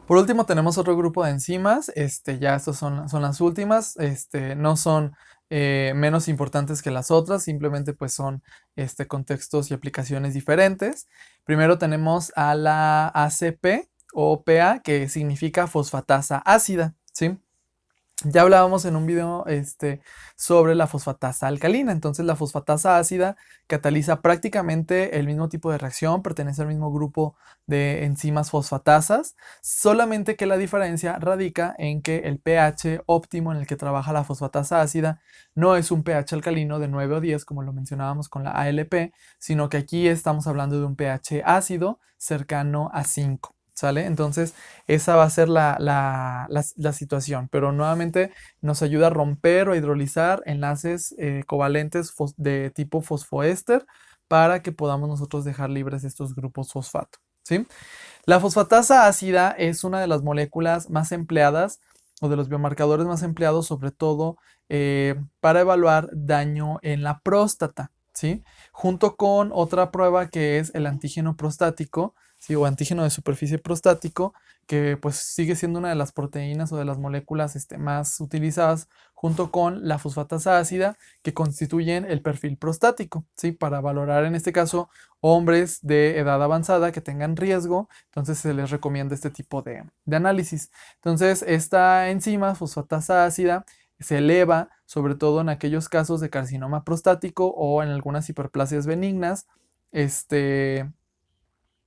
Por último, tenemos otro grupo de enzimas, ya estas son las últimas, no son menos importantes que las otras, simplemente pues son contextos y aplicaciones diferentes. Primero tenemos a la ACP o PA, que significa fosfatasa ácida, ¿sí? Ya hablábamos en un video sobre la fosfatasa alcalina. Entonces, la fosfatasa ácida cataliza prácticamente el mismo tipo de reacción, pertenece al mismo grupo de enzimas fosfatasas, solamente que la diferencia radica en que el pH óptimo en el que trabaja la fosfatasa ácida no es un pH alcalino de 9 o 10, como lo mencionábamos con la ALP, sino que aquí estamos hablando de un pH ácido cercano a 5. ¿Sale? Entonces, esa va a ser la situación, pero nuevamente nos ayuda a romper o hidrolizar enlaces covalentes de tipo fosfoéster para que podamos nosotros dejar libres estos grupos fosfato, ¿sí? La fosfatasa ácida es una de las moléculas más empleadas o de los biomarcadores más empleados, sobre todo para evaluar daño en la próstata, ¿sí? Junto con otra prueba que es el antígeno prostático, ¿sí? O antígeno de superficie prostático, que pues sigue siendo una de las proteínas o de las moléculas más utilizadas junto con la fosfatasa ácida que constituyen el perfil prostático, ¿sí? Para valorar en este caso hombres de edad avanzada que tengan riesgo, entonces se les recomienda este tipo de análisis. Entonces, esta enzima fosfatasa ácida se eleva sobre todo en aquellos casos de carcinoma prostático o en algunas hiperplasias benignas, este,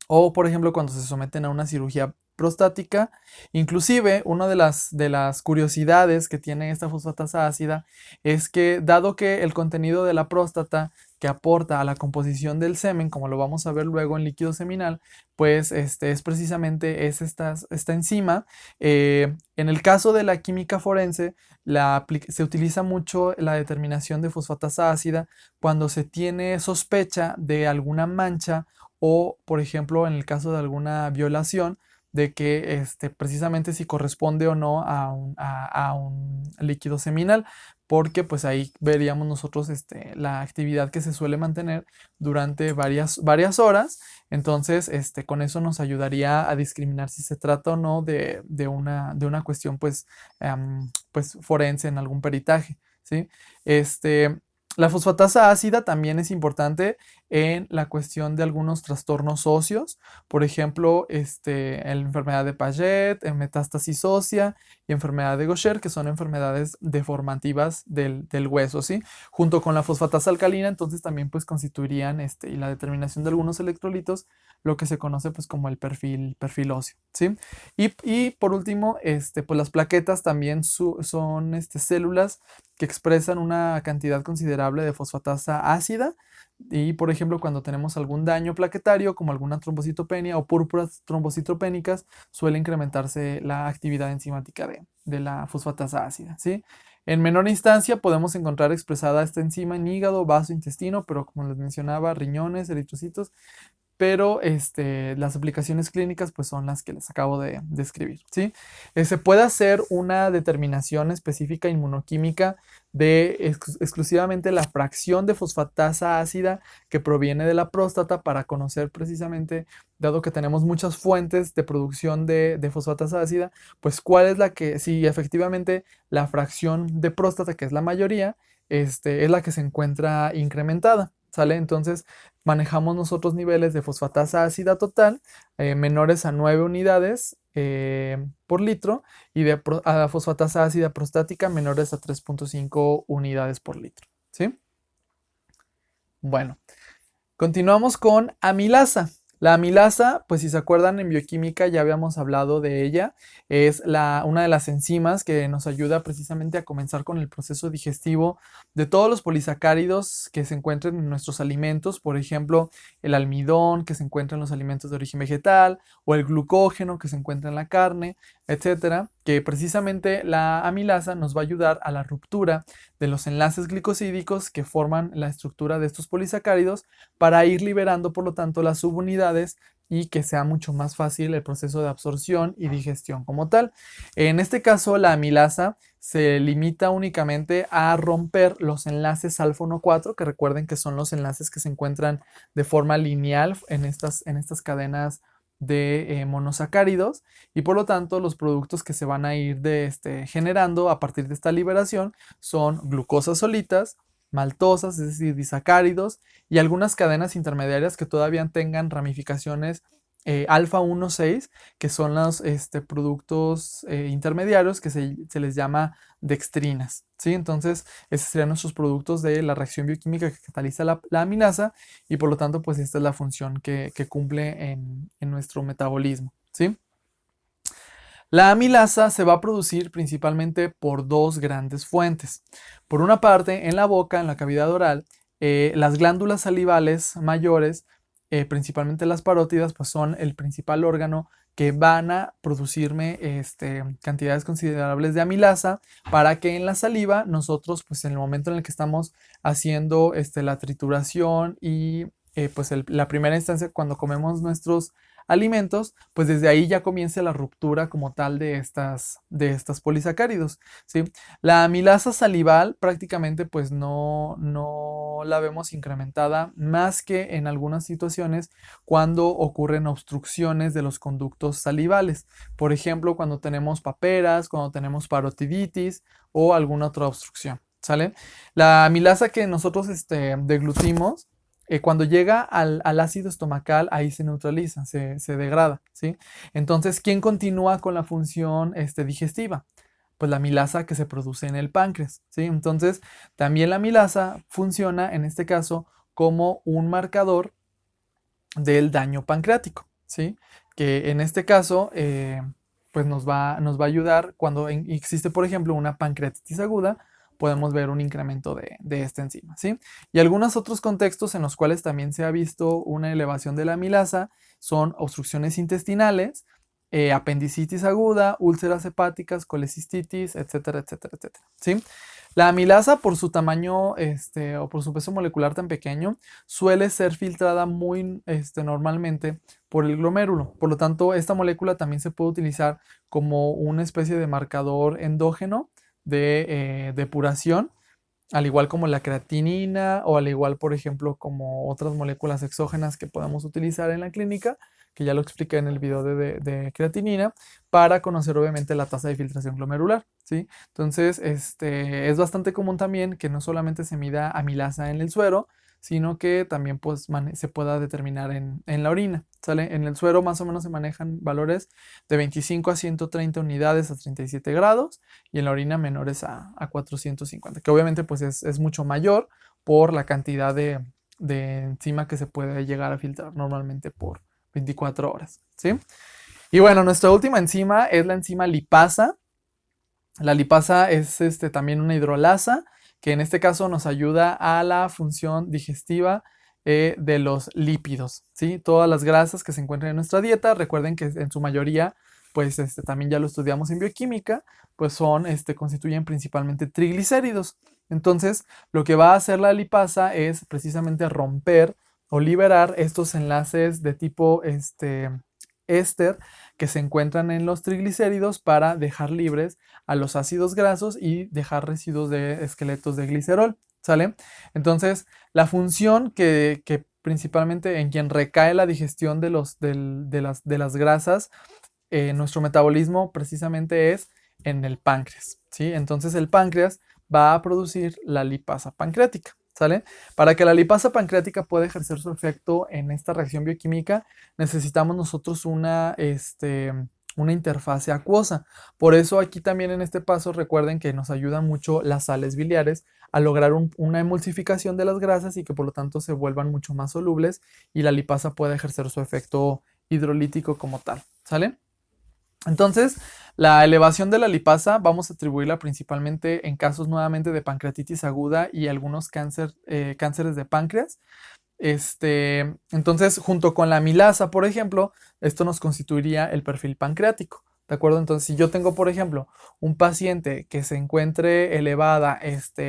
o por ejemplo cuando se someten a una cirugía prostática. Inclusive, una de las curiosidades que tiene esta fosfatasa ácida es que dado que el contenido de la próstata que aporta a la composición del semen, como lo vamos a ver luego en líquido seminal, pues es precisamente esta enzima. En el caso de la química forense, se utiliza mucho la determinación de fosfatasa ácida cuando se tiene sospecha de alguna mancha o, por ejemplo, en el caso de alguna violación, de que precisamente si corresponde o no a un líquido seminal, porque pues ahí veríamos nosotros la actividad que se suele mantener durante varias horas. Entonces, con eso nos ayudaría a discriminar si se trata o no de una cuestión pues forense en algún peritaje, ¿sí? La fosfatasa ácida también es importante en la cuestión de algunos trastornos óseos, por ejemplo, la enfermedad de Paget, en metástasis ósea y enfermedad de Gaucher, que son enfermedades deformativas del hueso, ¿sí? Junto con la fosfatasa alcalina, entonces también pues constituirían y la determinación de algunos electrolitos, lo que se conoce pues como el perfil óseo, ¿sí? Y por último, pues las plaquetas también son células que expresan una cantidad considerable de fosfatasa ácida y, por ejemplo, cuando tenemos algún daño plaquetario, como alguna trombocitopenia o púrpuras trombocitopénicas, suele incrementarse la actividad enzimática de la fosfatasa ácida, ¿sí? En menor instancia podemos encontrar expresada esta enzima en hígado, vaso, intestino, pero como les mencionaba, riñones, eritrocitos, pero las aplicaciones clínicas pues son las que les acabo de describir, ¿sí? Se puede hacer una determinación específica inmunoquímica de exclusivamente la fracción de fosfatasa ácida que proviene de la próstata para conocer precisamente, dado que tenemos muchas fuentes de producción de fosfatasa ácida, pues cuál es la que, si efectivamente la fracción de próstata, que es la mayoría, es la que se encuentra incrementada, ¿sale? Entonces, manejamos nosotros niveles de fosfatasa ácida total menores a 9 unidades por litro y de fosfatasa ácida prostática menores a 3,5 unidades por litro, ¿sí? Bueno, continuamos con amilasa. La amilasa, pues si se acuerdan en bioquímica ya habíamos hablado de ella, es una de las enzimas que nos ayuda precisamente a comenzar con el proceso digestivo de todos los polisacáridos que se encuentran en nuestros alimentos, por ejemplo, el almidón que se encuentra en los alimentos de origen vegetal o el glucógeno que se encuentra en la carne, etcétera, que precisamente la amilasa nos va a ayudar a la ruptura de los enlaces glicosídicos que forman la estructura de estos polisacáridos para ir liberando, por lo tanto, las subunidades y que sea mucho más fácil el proceso de absorción y digestión como tal. En este caso, la amilasa se limita únicamente a romper los enlaces alfa-1 4, que recuerden que son los enlaces que se encuentran de forma lineal en estas cadenas de monosacáridos y por lo tanto los productos que se van a ir generando a partir de esta liberación son glucosas solitas, maltosas, es decir, disacáridos y algunas cadenas intermediarias que todavía tengan ramificaciones alfa 1,6, que son los productos intermediarios que se les llama dextrinas, ¿sí? Entonces, esos serían nuestros productos de la reacción bioquímica que cataliza la aminasa y por lo tanto, pues esta es la función que cumple en nuestro metabolismo, ¿sí? La amilasa se va a producir principalmente por dos grandes fuentes. Por una parte, en la boca, en la cavidad oral, las glándulas salivales mayores, principalmente las parótidas, pues son el principal órgano que van a producirme cantidades considerables de amilasa para que en la saliva nosotros, pues en el momento en el que estamos haciendo la trituración y pues la primera instancia cuando comemos nuestros alimentos, pues desde ahí ya comienza la ruptura como tal de estas polisacáridos, ¿sí? La amilasa salival prácticamente pues no la vemos incrementada más que en algunas situaciones cuando ocurren obstrucciones de los conductos salivales. Por ejemplo, cuando tenemos paperas, cuando tenemos parotiditis o alguna otra obstrucción, ¿sale? La amilasa que nosotros deglutimos cuando llega al ácido estomacal, ahí se neutraliza, se degrada, ¿sí? Entonces, ¿quién continúa con la función digestiva? Pues la amilasa que se produce en el páncreas, ¿sí? Entonces, también la amilasa funciona, en este caso, como un marcador del daño pancreático, ¿sí? Que en este caso, pues nos va a ayudar cuando existe, por ejemplo, una pancreatitis aguda, podemos ver un incremento de esta enzima, ¿sí? Y algunos otros contextos en los cuales también se ha visto una elevación de la amilasa son obstrucciones intestinales, apendicitis aguda, úlceras hepáticas, colecistitis, etcétera, etcétera, etcétera, ¿sí? La amilasa, por su tamaño o por su peso molecular tan pequeño, suele ser filtrada muy normalmente por el glomérulo. Por lo tanto, esta molécula también se puede utilizar como una especie de marcador endógeno de depuración, al igual como la creatinina o al igual, por ejemplo, como otras moléculas exógenas que podemos utilizar en la clínica, que ya lo expliqué en el video de creatinina, para conocer obviamente la tasa de filtración glomerular, ¿sí? Entonces, es bastante común también que no solamente se mida amilasa en el suero, sino que también pues, se pueda determinar en la orina, ¿sale? En el suero más o menos se manejan valores de 25 a 130 unidades a 37 grados y en la orina menores a 450, que obviamente pues es mucho mayor por la cantidad de enzima que se puede llegar a filtrar normalmente por 24 horas, ¿sí? Y bueno, nuestra última enzima es la enzima lipasa. La lipasa es también una hidrolasa que en este caso nos ayuda a la función digestiva de los lípidos, ¿sí? Todas las grasas que se encuentran en nuestra dieta, recuerden que en su mayoría, pues también ya lo estudiamos en bioquímica, pues constituyen principalmente triglicéridos. Entonces, lo que va a hacer la lipasa es precisamente romper o liberar estos enlaces de tipo éster que se encuentran en los triglicéridos para dejar libres a los ácidos grasos y dejar residuos de esqueletos de glicerol, ¿sale? Entonces, la función que principalmente en quien recae la digestión de las grasas en nuestro metabolismo precisamente es en el páncreas, ¿sí? Entonces, el páncreas va a producir la lipasa pancreática, ¿sale? Para que la lipasa pancreática pueda ejercer su efecto en esta reacción bioquímica, necesitamos nosotros una interfase acuosa. Por eso aquí también en este paso recuerden que nos ayudan mucho las sales biliares a lograr una emulsificación de las grasas y que por lo tanto se vuelvan mucho más solubles y la lipasa pueda ejercer su efecto hidrolítico como tal, ¿sale? Entonces, la elevación de la lipasa vamos a atribuirla principalmente en casos nuevamente de pancreatitis aguda y algunos cánceres de páncreas. Entonces, junto con la amilasa, por ejemplo, esto nos constituiría el perfil pancreático, ¿de acuerdo? Entonces, si yo tengo, por ejemplo, un paciente que se encuentre elevada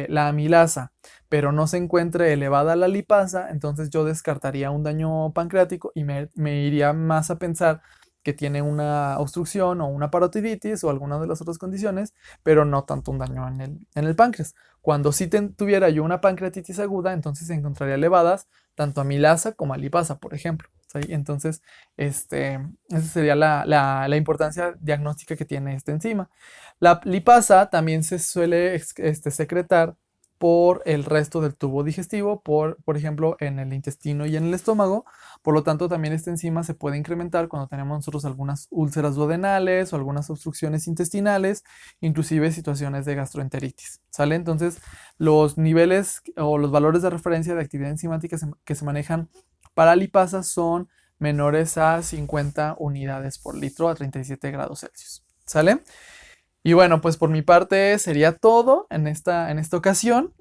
la amilasa, pero no se encuentre elevada la lipasa, entonces yo descartaría un daño pancreático y me iría más a pensar que tiene una obstrucción o una parotiditis o alguna de las otras condiciones, pero no tanto un daño en el páncreas. Cuando sí tuviera yo una pancreatitis aguda, entonces se encontraría elevadas tanto amilasa como a lipasa, por ejemplo, ¿sí? Entonces, esa sería la importancia diagnóstica que tiene esta enzima. La lipasa también se suele secretar por el resto del tubo digestivo, por ejemplo, en el intestino y en el estómago. Por lo tanto, también esta enzima se puede incrementar cuando tenemos nosotros algunas úlceras duodenales o algunas obstrucciones intestinales, inclusive situaciones de gastroenteritis, ¿sale? Entonces, los niveles o los valores de referencia de actividad enzimática que se manejan para lipasa son menores a 50 unidades por litro a 37 grados Celsius, ¿sale? Y bueno, pues por mi parte sería todo en esta ocasión.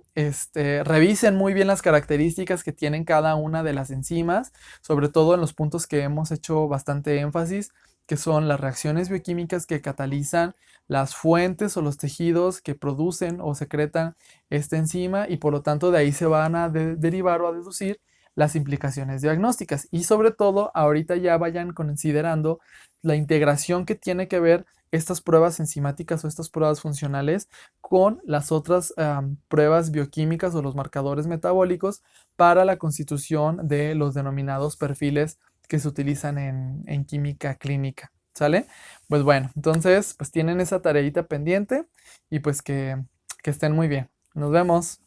Revisen muy bien las características que tienen cada una de las enzimas, sobre todo en los puntos que hemos hecho bastante énfasis, que son las reacciones bioquímicas que catalizan las fuentes o los tejidos que producen o secretan esta enzima y por lo tanto de ahí se van a derivar o a deducir las implicaciones diagnósticas. Y sobre todo, ahorita ya vayan considerando la integración que tiene que ver estas pruebas enzimáticas o estas pruebas funcionales con las otras pruebas bioquímicas o los marcadores metabólicos para la constitución de los denominados perfiles que se utilizan en química clínica. ¿Sale? Pues bueno, entonces pues tienen esa tareita pendiente y pues que estén muy bien. Nos vemos.